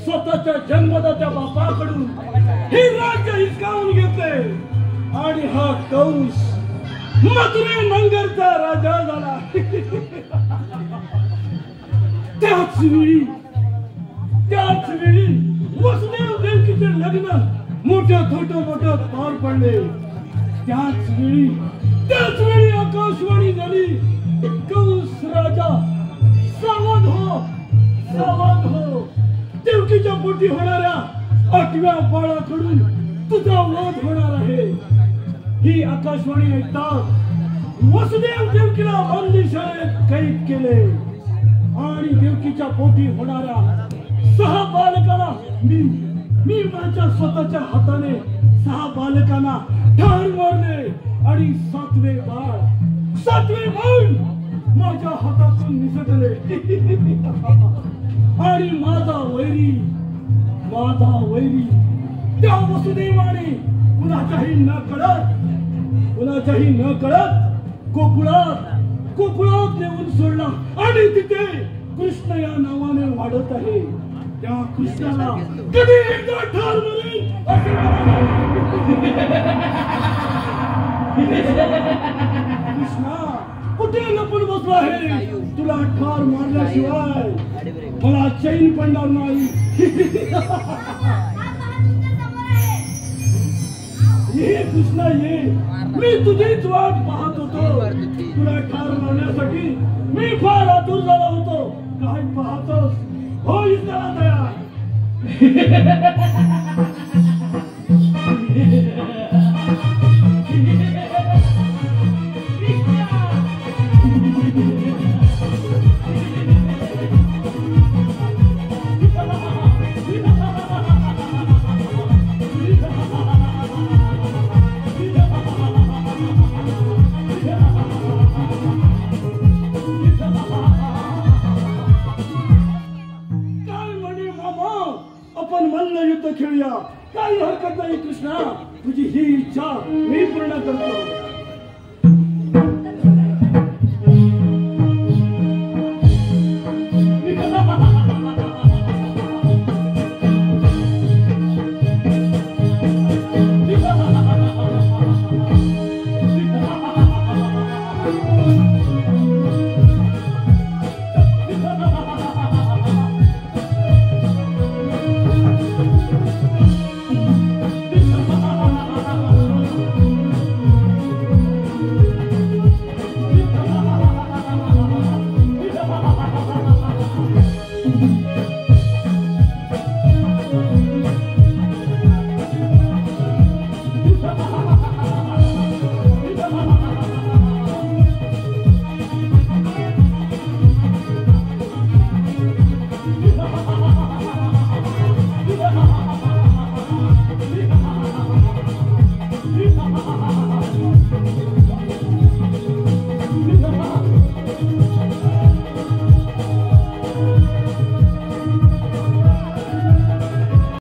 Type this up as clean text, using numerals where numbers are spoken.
स्वतःच्या जन्मदात्या बापाकडून हे राज्य हिसकावून घेतले आणि हा कंस मथुरे नंगरचा राजा झाला. त्याच वेळी वसुदेव देवकीचे लग्न मोठ्या मोठ्यात पार पडले. त्याच वेळी आकाशवाणी झाली, कंस राजा सावध हो, देवकीच्या पोटी होणाऱ्या 8व्या बाळाकडून तुझा वध होणार आहे. ही आकाशवाणी ऐकताच वसुदेव देवकीला बंदिशाळेत कैद केले आणि देवकीच्या पोटी होणाऱ्या 6 बालकांना मी माझ्या स्वतःच्या हाताने 6 बालकांना ठार मारले आणि 7वे बाळ माझ्या हातातून निसटले. आणि माझा वैरी त्या वसुदेवाने कुणाच्याही न कळत कोकुळात नेऊन सोडला आणि तिथे कृष्ण या नावाने वाढत आहे. त्या कृष्णाला कधी एकदा ठार मारेल कृष्णा कुठे लपून बसला आहे? तुला ठार मारल्याशिवाय मला चैन पडणार नाही. ये कृष्णा ये, मी तुझीच वाट पाहत होतो. तुला ठार मारण्यासाठी मी फार आतुर झाला होतो. काय पाहतोस? हो इथला तयार. खेळूया, काही हरकत नाही कृष्णा. तुझी ही इच्छा मी पूर्ण करतो.